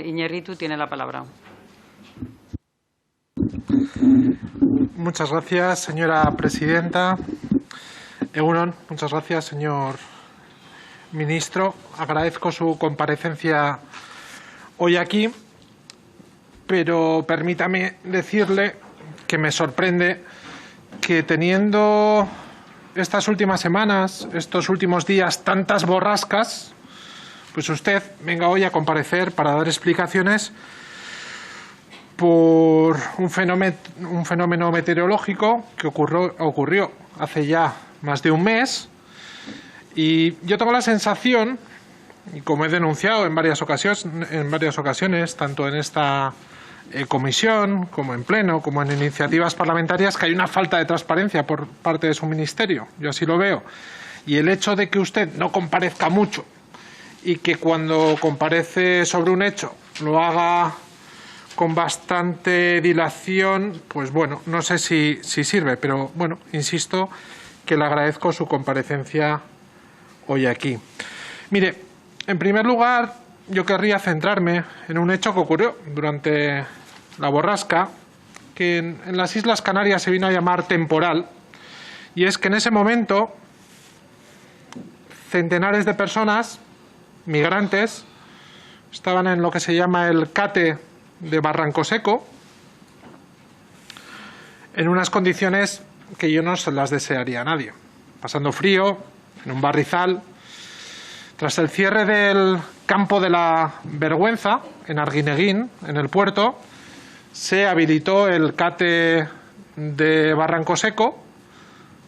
Iñárritu tiene la palabra. Muchas gracias, señora presidenta. Egunon, muchas gracias, señor ministro. Agradezco su comparecencia hoy aquí, pero permítame decirle que me sorprende que teniendo estas últimas semanas, estos últimos días, tantas borrascas, pues usted venga hoy a comparecer para dar explicaciones por un fenómeno meteorológico que ocurrió hace ya más de un mes. Y yo tengo la sensación, y como he denunciado en varias ocasiones, tanto en esta comisión, como en pleno, como en iniciativas parlamentarias, que hay una falta de transparencia por parte de su ministerio. Yo así lo veo. Y el hecho de que usted no comparezca mucho y que cuando comparece sobre un hecho lo haga con bastante dilación, pues bueno, no sé si sirve, pero bueno, insisto que le agradezco su comparecencia hoy aquí. Mire, en primer lugar, yo querría centrarme en un hecho que ocurrió durante la borrasca, que en las Islas Canarias se vino a llamar temporal, y es que en ese momento centenares de personas, migrantes, estaban en lo que se llama el CATE de Barranco Seco, en unas condiciones que yo no se las desearía a nadie, pasando frío, en un barrizal. Tras el cierre del campo de la Vergüenza, en Arguineguín, en el puerto, se habilitó el CATE de Barranco Seco,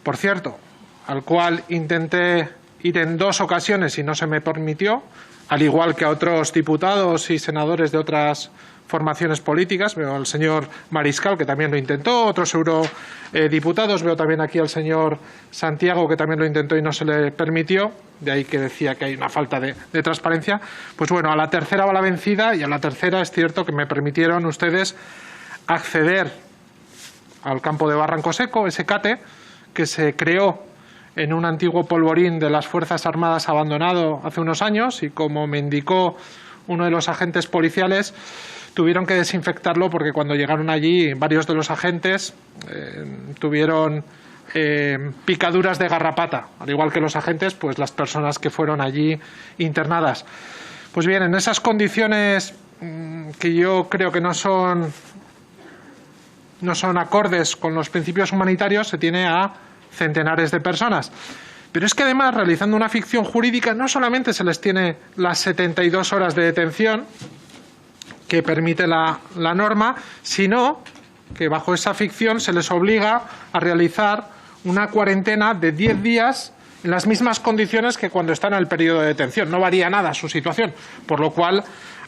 por cierto, al cual intenté ir en 2 ocasiones y no se me permitió, al igual que a otros diputados y senadores de otras formaciones políticas. Veo al señor Mariscal, que también lo intentó, otros eurodiputados. Veo también aquí al señor Santiago, que también lo intentó y no se le permitió. De ahí que decía que hay una falta de transparencia. Pues bueno, a la tercera va la vencida, y a la tercera es cierto que me permitieron ustedes acceder al campo de Barranco Seco, ese CATE, que se creó en un antiguo polvorín de las Fuerzas Armadas abandonado hace unos años, y como me indicó uno de los agentes policiales, tuvieron que desinfectarlo porque cuando llegaron allí varios de los agentes tuvieron picaduras de garrapata, al igual que los agentes, pues las personas que fueron allí internadas. Pues bien, en esas condiciones que yo creo que no son acordes con los principios humanitarios, se tiene a centenares de personas. Pero es que además, realizando una ficción jurídica, no solamente se les tiene las 72 horas de detención que permite la norma, sino que bajo esa ficción se les obliga a realizar una cuarentena de 10 días en las mismas condiciones que cuando están en el periodo de detención. No varía nada su situación, por lo cual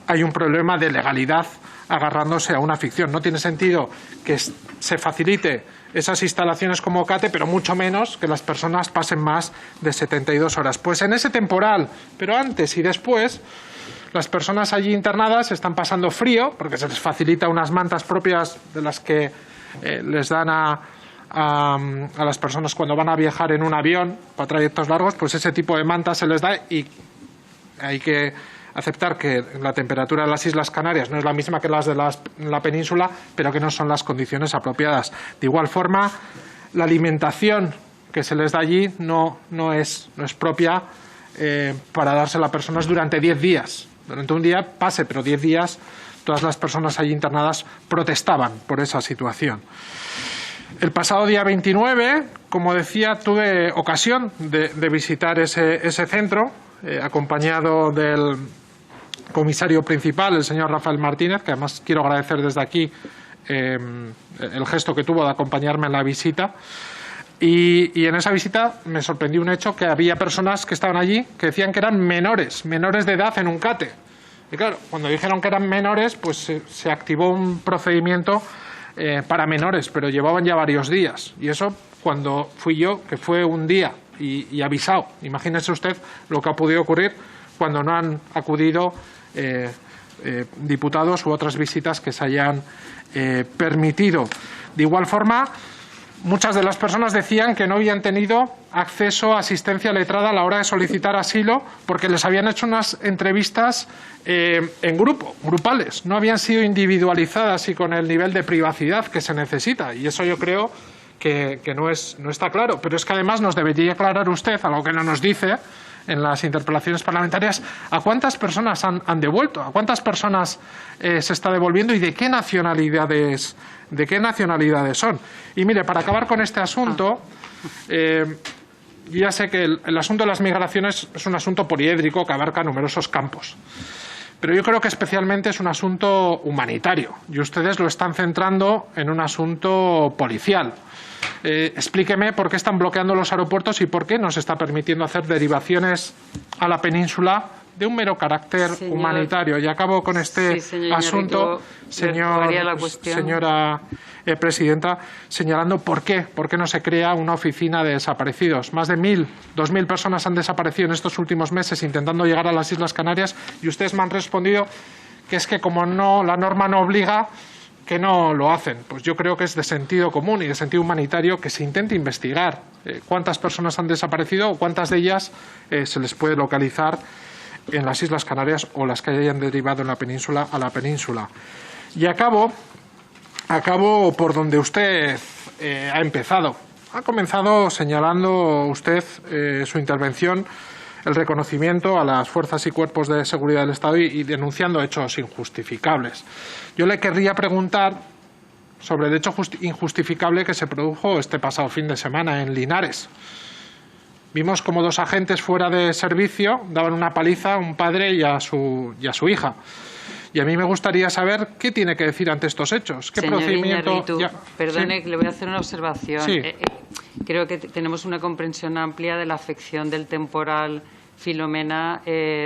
hay un problema de legalidad agarrándose a una ficción. No tiene sentido que se facilite esas instalaciones como CATE, pero mucho menos que las personas pasen más de 72 horas. Pues en ese temporal, pero antes y después, las personas allí internadas están pasando frío, porque se les facilita unas mantas propias de las que les dan a las personas cuando van a viajar en un avión para trayectos largos, pues ese tipo de mantas se les da, y hay que aceptar que la temperatura de las Islas Canarias no es la misma que las de la península, pero que no son las condiciones apropiadas. De igual forma, la alimentación que se les da allí no es propia para dársela a personas durante 10 días. Durante un día pase, pero 10 días todas las personas allí internadas protestaban por esa situación. El pasado día 29, como decía, tuve ocasión de visitar ese centro, acompañado del comisario principal, el señor Rafael Martínez, que además quiero agradecer desde aquí el gesto que tuvo de acompañarme en la visita. Y en esa visita me sorprendió un hecho, que había personas que estaban allí que decían que eran menores de edad en un CATE. Y claro, cuando dijeron que eran menores, pues se activó un procedimiento para menores, pero llevaban ya varios días. Y eso cuando fui yo, que fue un día y avisado. Imagínese usted lo que ha podido ocurrir cuando no han acudido diputados u otras visitas que se hayan permitido. De igual forma, Muchas de las personas decían que no habían tenido acceso a asistencia letrada a la hora de solicitar asilo porque les habían hecho unas entrevistas en grupo, grupales. No habían sido individualizadas y con el nivel de privacidad que se necesita. Y eso yo creo que no está claro. Pero es que además nos debería aclarar usted, algo que no nos dice en las interpelaciones parlamentarias, a cuántas personas han devuelto, a cuántas personas se está devolviendo y de qué nacionalidades son. Y mire, para acabar con este asunto, ya sé que el asunto de las migraciones es un asunto poliédrico que abarca numerosos campos. Pero yo creo que especialmente es un asunto humanitario y ustedes lo están centrando en un asunto policial. Explíqueme por qué están bloqueando los aeropuertos y por qué no se está permitiendo hacer derivaciones a la península de un mero carácter humanitario. Y acabo con este asunto, señora presidenta, señalando por qué no se crea una oficina de desaparecidos. Más de 2.000 personas han desaparecido en estos últimos meses intentando llegar a las Islas Canarias y ustedes me han respondido que es que como la norma no obliga, que no lo hacen. Pues yo creo que es de sentido común y de sentido humanitario que se intente investigar cuántas personas han desaparecido o cuántas de ellas se les puede localizar en las Islas Canarias o las que hayan derivado en la península a la península. Y acabo por donde usted ha empezado. Ha comenzado señalando usted su intervención el reconocimiento a las fuerzas y cuerpos de seguridad del Estado y denunciando hechos injustificables. Yo le querría preguntar sobre el hecho injustificable que se produjo este pasado fin de semana en Linares. Vimos como 2 agentes fuera de servicio daban una paliza a un padre y a su hija. Y a mí me gustaría saber qué tiene que decir ante estos hechos. ¿Qué Señor procedimiento? Iñárritu, perdone, que le voy a hacer una observación. Sí. Creo que tenemos una comprensión amplia de la afección del temporal Filomena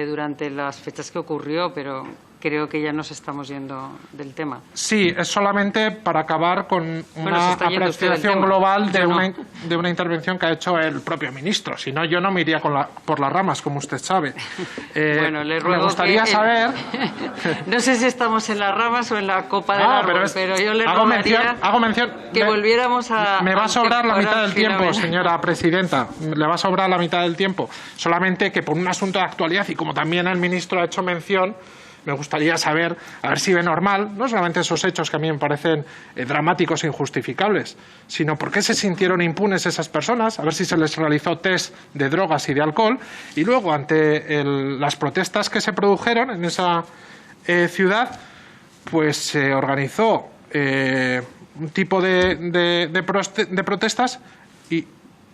durante las fechas que ocurrió, pero creo que ya nos estamos yendo del tema. Sí, es solamente para acabar con una apreciación global de una intervención que ha hecho el propio ministro. Si no, yo no me iría por las ramas, como usted sabe. Bueno, le ruego me gustaría saber... No sé si estamos en las ramas o en la copa del árbol, pero yo le rogaría que volviéramos a... Me va a sobrar la mitad del tiempo, señora presidenta. Le va a sobrar la mitad del tiempo. Solamente que por un asunto de actualidad, y como también el ministro ha hecho mención, me gustaría saber, a ver si ve normal, no solamente esos hechos que a mí me parecen dramáticos e injustificables, sino por qué se sintieron impunes esas personas, a ver si se les realizó test de drogas y de alcohol, y luego ante las protestas que se produjeron en esa ciudad, pues se organizó un tipo de protestas y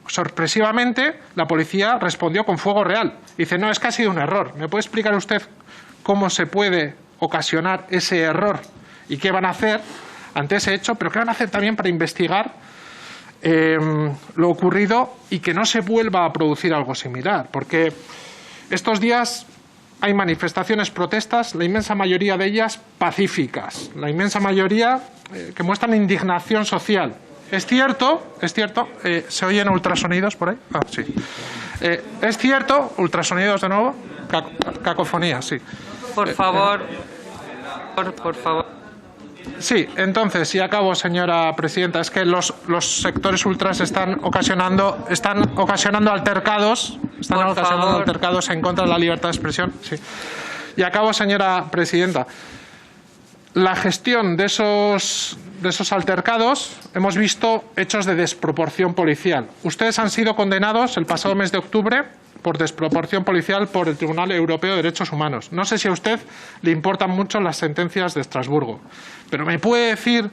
sorpresivamente la policía respondió con fuego real. Dice, no, es que ha sido un error. ¿Me puede explicar usted cómo se puede ocasionar ese error y qué van a hacer ante ese hecho, pero qué van a hacer también para investigar lo ocurrido y que no se vuelva a producir algo similar? Porque estos días hay manifestaciones, protestas, la inmensa mayoría de ellas pacíficas, la inmensa mayoría que muestran indignación social. Es cierto, ¿se oyen ultrasonidos por ahí? Ah, sí. Es cierto, ultrasonidos de nuevo, cacofonía, sí. Por favor, por favor. Sí, entonces, y acabo, señora presidenta, es que los sectores ultras están ocasionando altercados, en contra de la libertad de expresión. Sí. Y acabo, señora presidenta. La gestión de esos altercados, hemos visto hechos de desproporción policial. Ustedes han sido condenados el pasado mes de octubre por desproporción policial por el Tribunal Europeo de Derechos Humanos. No sé si a usted le importan mucho las sentencias de Estrasburgo, pero ¿me puede decir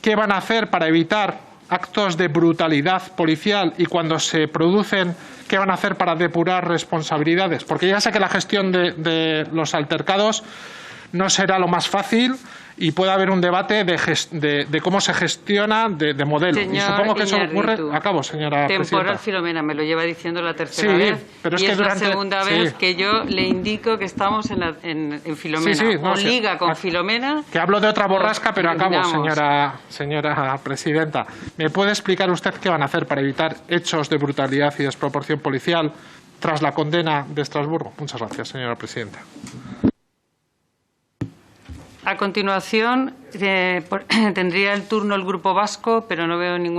qué van a hacer para evitar actos de brutalidad policial y cuando se producen, qué van a hacer para depurar responsabilidades? Porque ya sé que la gestión de los altercados no será lo más fácil y puede haber un debate de cómo se gestiona de modelo. Señor y supongo que eso ocurre... Iñárritu, Acabo, señora presidenta. Temporal Filomena, me lo lleva diciendo la tercera vez. Pero y es que la segunda vez que yo le indico que estamos en Filomena. Liga con Filomena. Que hablo de otra borrasca, pero acabo, señora presidenta. ¿Me puede explicar usted qué van a hacer para evitar hechos de brutalidad y desproporción policial tras la condena de Estrasburgo? Muchas gracias, señora presidenta. A continuación, tendría el turno el Grupo Vasco, pero no veo ningún